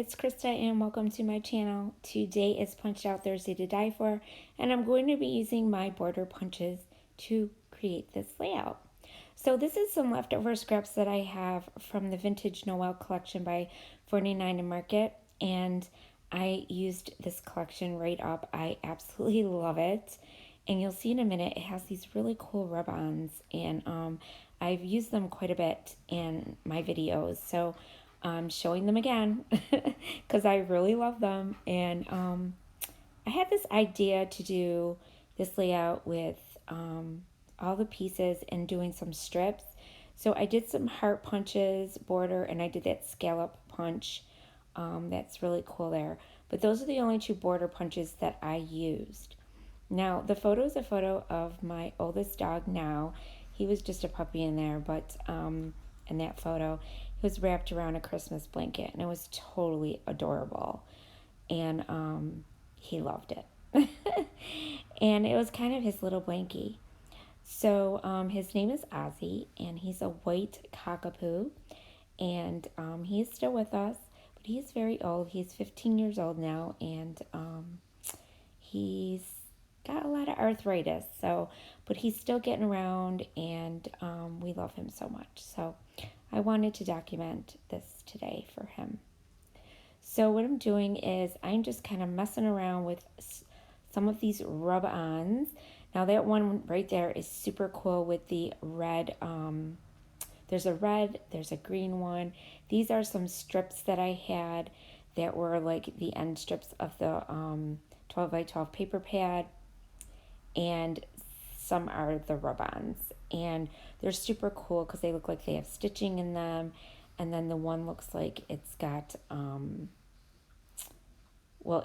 it's Krista and welcome to my channel. Today is Punch Out Thursday to Die For, and I'm going to be using my border punches to create this layout. So this is some leftover scraps that I have from the Vintage Noel collection by 49 and Market, and I used this collection right up. I absolutely love it, and you'll see in a minute it has these really cool rub-ons, and I've used them quite a bit in my videos, so I'm showing them again because I really love them. And I had this idea to do this layout with all the pieces and doing some strips. So I did some heart punches, border, and I did that scallop punch. That's really cool there. But those are the only two border punches that I used. Now, the photo is a photo of my oldest dog now. He was just a puppy in there, but in that photo, he was wrapped around a Christmas blanket, and it was totally adorable. And he loved it. And it was kind of his little blankie. So his name is Ozzy, and he's a white cockapoo, and he is still with us, but he's very old. He's 15 years old now, and he's got a lot of arthritis, but he's still getting around, and we love him so much. So I wanted to document this today for him. So what I'm doing is I'm just kind of messing around with some of these rub-ons. Now that one right there is super cool with the red. There's a red, there's a green one. These are some strips that I had that were like the end strips of the 12 by 12 paper pad, and some are the rub-ons, and they're super cool because they look like they have stitching in them. And then the one looks like it's got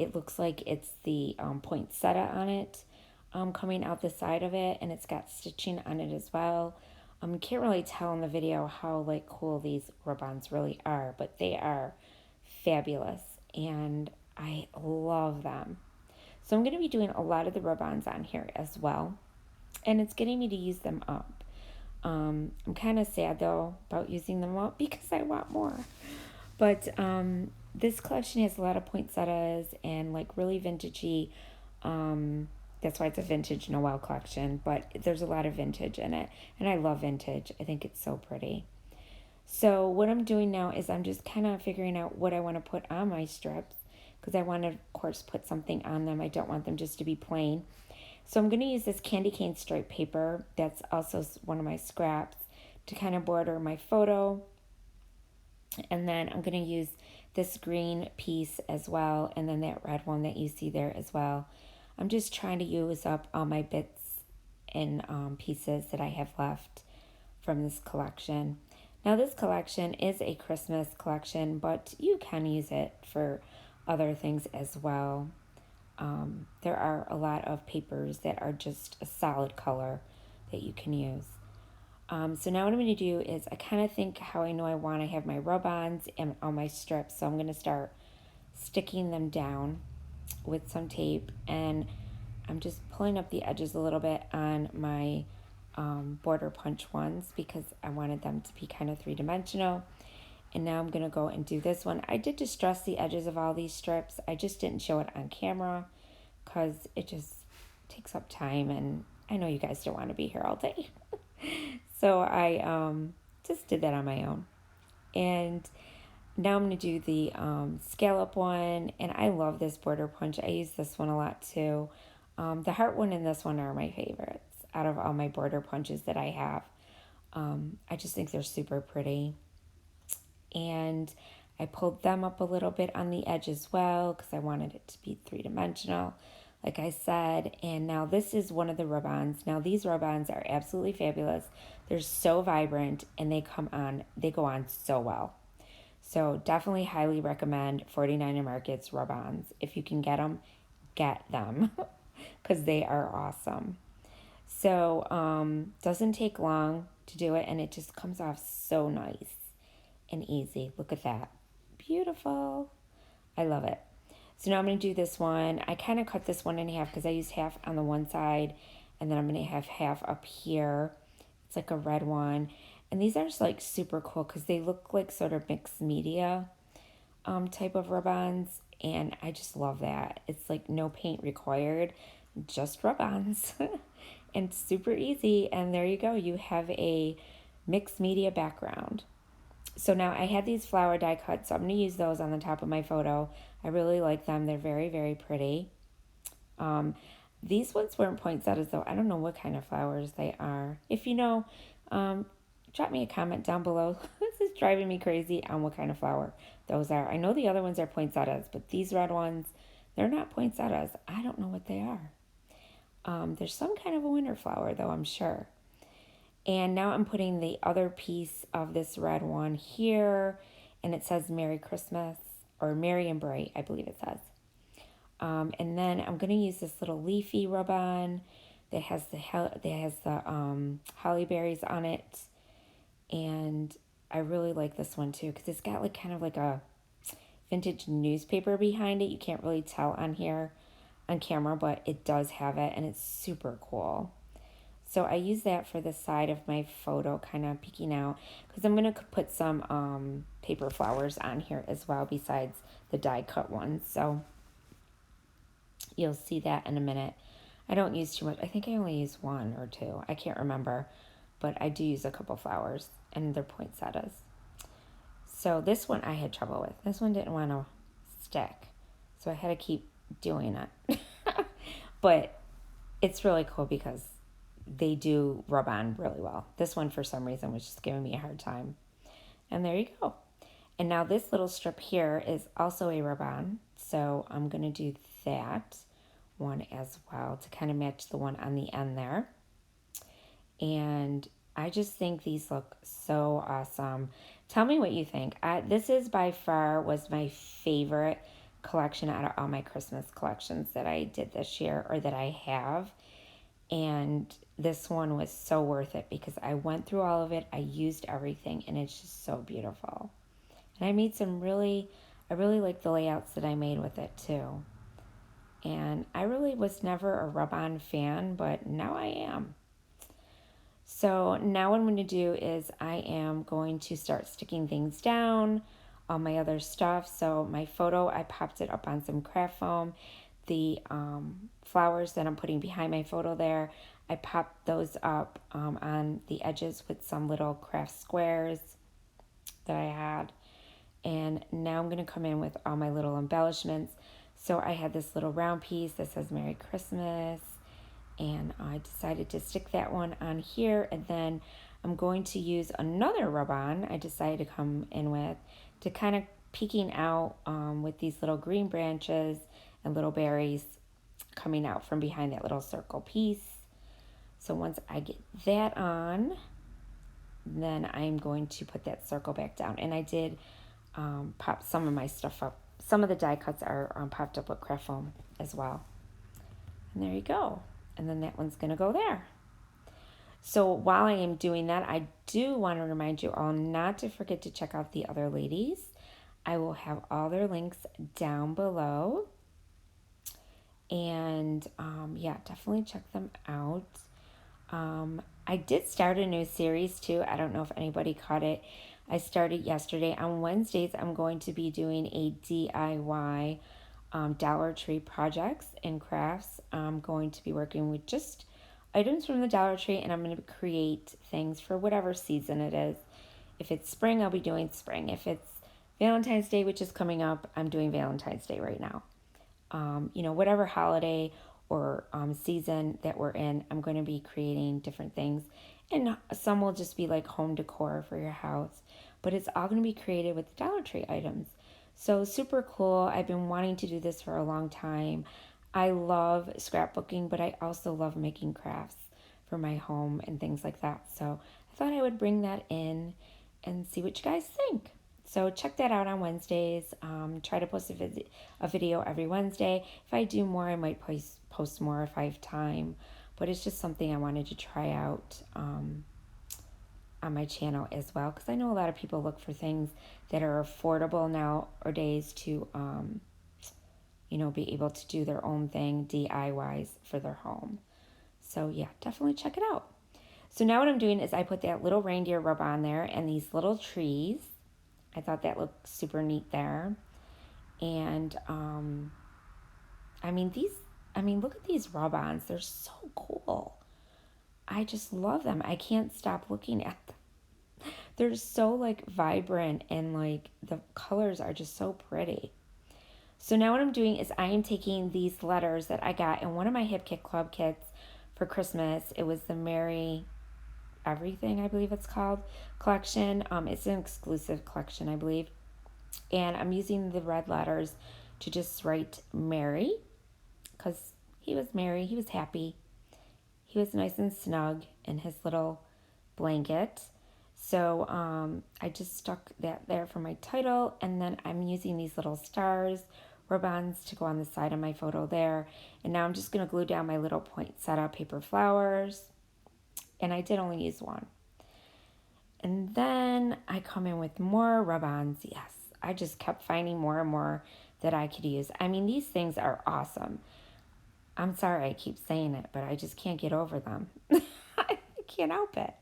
it looks like it's the poinsettia on it coming out the side of it, and it's got stitching on it as well. You can't really tell in the video how like cool these rub-ons really are, but they are fabulous and I love them. So I'm going to be doing a lot of the rub-ons on here as well, and it's getting me to use them up. I'm kind of sad though about using them up because I want more. But this collection has a lot of poinsettias and like really vintagey. That's why it's a vintage Noel collection, but there's a lot of vintage in it, and I love vintage. I think it's so pretty. So what I'm doing now is I'm just kind of figuring out what I want to put on my strips, because I want to, of course, put something on them. I don't want them just to be plain. So I'm going to use this candy cane stripe paper. That's also one of my scraps to kind of border my photo. And then I'm going to use this green piece as well, and then that red one that you see there as well. I'm just trying to use up all my bits and pieces that I have left from this collection. Now this collection is a Christmas collection, but you can use it for other things as well. There are a lot of papers that are just a solid color that you can use. So now what I'm going to do is I kind of think how I know I want to have my rub-ons and all my strips. So I'm going to start sticking them down with some tape, and I'm just pulling up the edges a little bit on my border punch ones because I wanted them to be kind of three-dimensional. And now I'm going to go and do this one. I did distress the edges of all these strips. I just didn't show it on camera because it just takes up time, and I know you guys don't want to be here all day. So I just did that on my own. And now I'm going to do the scallop one, and I love this border punch. I use this one a lot too. The heart one and this one are my favorites out of all my border punches that I have. I just think they're super pretty. And I pulled them up a little bit on the edge as well because I wanted it to be three-dimensional, like I said. And now this is one of the rub-ons. Now these rub-ons are absolutely fabulous. They're so vibrant, and they go on so well. So definitely highly recommend 49 and Market's rub-ons. If you can get them because they are awesome. So doesn't take long to do it, and it just comes off so nice and easy. Look at that. Beautiful. I love it. So now I'm going to do this one. I kind of cut this one in half because I used half on the one side, and then I'm going to have half up here. It's like a red one. And these are just like super cool because they look like sort of mixed media. type of rub-ons, and I just love that. It's like no paint required, just rub-ons. And super easy, and there you go. You have a mixed media background. So now I had these flower die cuts, so I'm going to use those on the top of my photo. I really like them. They're very, very pretty. These ones weren't poinsettias, though. I don't know what kind of flowers they are. If you know, drop me a comment down below. This is driving me crazy on what kind of flower those are. I know the other ones are poinsettias, but these red ones, they're not poinsettias. I don't know what they are. There's some kind of a winter flower, though, I'm sure. And now I'm putting the other piece of this red one here, and it says Merry Christmas, or Merry and Bright, I believe it says. And then I'm going to use this little leafy rub-on that has the holly berries on it. And I really like this one too, because it's got like kind of like a vintage newspaper behind it. You can't really tell on here on camera, but it does have it, and it's super cool. So I use that for the side of my photo, kind of peeking out, because I'm going to put some paper flowers on here as well, besides the die cut ones. So you'll see that in a minute. I don't use too much. I think I only use one or two. I can't remember, but I do use a couple flowers, and they're poinsettias. So this one I had trouble with. This one didn't want to stick, so I had to keep doing it. But it's really cool because they do rub on really well. This one, for some reason, was just giving me a hard time. And there you go. And now this little strip here is also a rub on. So I'm going to do that one as well to kind of match the one on the end there. And I just think these look so awesome. Tell me what you think. This is by far was my favorite collection out of all my Christmas collections that I did this year, or that I have. And this one was so worth it because I went through all of it. I used everything, and it's just so beautiful. And I made I really like the layouts that I made with it too. And I really was never a rub-on fan, but now I am. So now what I'm going to do is I am going to start sticking things down, all my other stuff. So my photo, I popped it up on some craft foam. The flowers that I'm putting behind my photo there, I popped those up on the edges with some little craft squares that I had. And now I'm going to come in with all my little embellishments. So I had this little round piece that says Merry Christmas, and I decided to stick that one on here. And then I'm going to use another rub-on I decided to come in with to kind of peeking out with these little green branches and little berries coming out from behind that little circle piece. So once I get that on, then I'm going to put that circle back down. And I did pop some of my stuff up. Some of the die cuts are popped up with craft foam as well. And there you go. And then that one's going to go there. So while I am doing that, I do want to remind you all not to forget to check out the other ladies. I will have all their links down below. And yeah, definitely check them out. I did start a new series too. I don't know if anybody caught it. I started yesterday. On Wednesdays, I'm going to be doing a DIY Dollar Tree projects and crafts. I'm going to be working with just items from the Dollar Tree, and I'm going to create things for whatever season it is. If it's spring, I'll be doing spring. If it's Valentine's Day, which is coming up, I'm doing Valentine's Day right now. Whatever holiday or season that we're in, I'm going to be creating different things. And some will just be like home decor for your house. But it's all going to be created with Dollar Tree items. So super cool. I've been wanting to do this for a long time. I love scrapbooking, but I also love making crafts for my home and things like that. So I thought I would bring that in and see what you guys think. So check that out on Wednesdays. Try to post a video every Wednesday. If I do more, I might post more if I have time. But it's just something I wanted to try out on my channel as well. Because I know a lot of people look for things that are affordable nowadays to, be able to do their own thing, DIYs for their home. So yeah, definitely check it out. So now what I'm doing is I put that little reindeer rub on there and these little trees. I thought that looked super neat there. And I mean, look at these rub-ons. They're so cool. I just love them. I can't stop looking at them. They're so like vibrant, and like the colors are just so pretty. So now what I'm doing is I am taking these letters that I got in one of my Hip Kit Club kits for Christmas. It was the Merry Everything, I believe it's called, collection. It's an exclusive collection, I believe. And I'm using the red letters to just write Merry, because he was merry, he was happy. He was nice and snug in his little blanket. So I just stuck that there for my title, and then I'm using these little stars, ribbons to go on the side of my photo there. And now I'm just going to glue down my little poinsettia paper flowers, and I did only use one. And then I come in with more rub-ons. Yes, I just kept finding more and more that I could use. I mean, these things are awesome. I'm sorry I keep saying it, but I just can't get over them. I can't help it.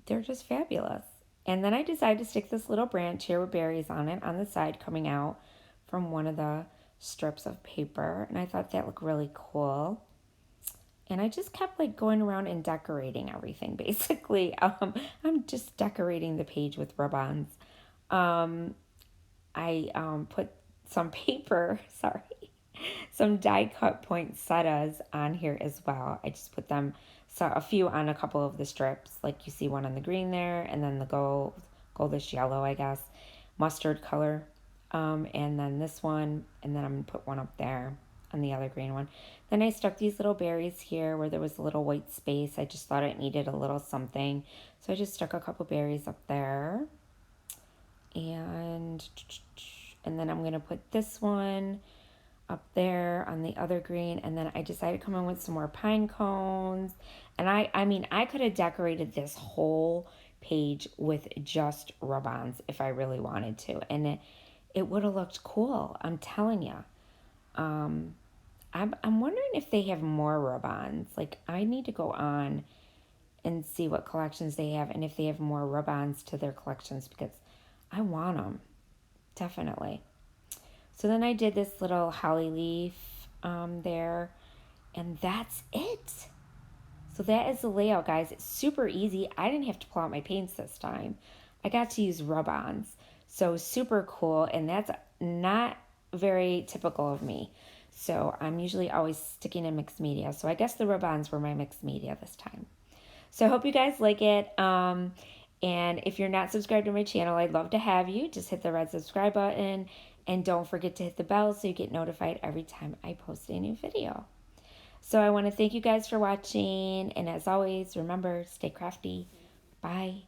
They're just fabulous. And then I decided to stick this little branch here with berries on it on the side coming out from one of the strips of paper. And I thought that looked really cool. And I just kept like going around and decorating everything basically. I'm just decorating the page with ribbons. I put some paper, sorry, some die cut poinsettias on here as well. I just put them, so a few on a couple of the strips, like you see one on the green there, and then the goldish yellow, I guess, mustard color, and then this one, and then I'm gonna put one up there on the other green one. Then I stuck these little berries here where there was a little white space. I just thought it needed a little something, so I just stuck a couple berries up there, and then I'm gonna put this one up there on the other green, and then I decided to come in with some more pine cones. And I mean, I could have decorated this whole page with just rub-ons if I really wanted to, and it would have looked cool, I'm telling you. I'm wondering if they have more rub-ons. Like, I need to go on and see what collections they have and if they have more rub-ons to their collections, because I want them, definitely. So then I did this little holly leaf there, and that's it. So that is the layout, guys. It's super easy. I didn't have to pull out my paints this time. I got to use rub-ons. So super cool, and that's not very typical of me. So I'm usually always sticking in mixed media. So I guess the rub-ons were my mixed media this time. So I hope you guys like it. And if you're not subscribed to my channel, I'd love to have you. Just hit the red subscribe button. And don't forget to hit the bell so you get notified every time I post a new video. So I want to thank you guys for watching. And as always, remember, stay crafty. Bye.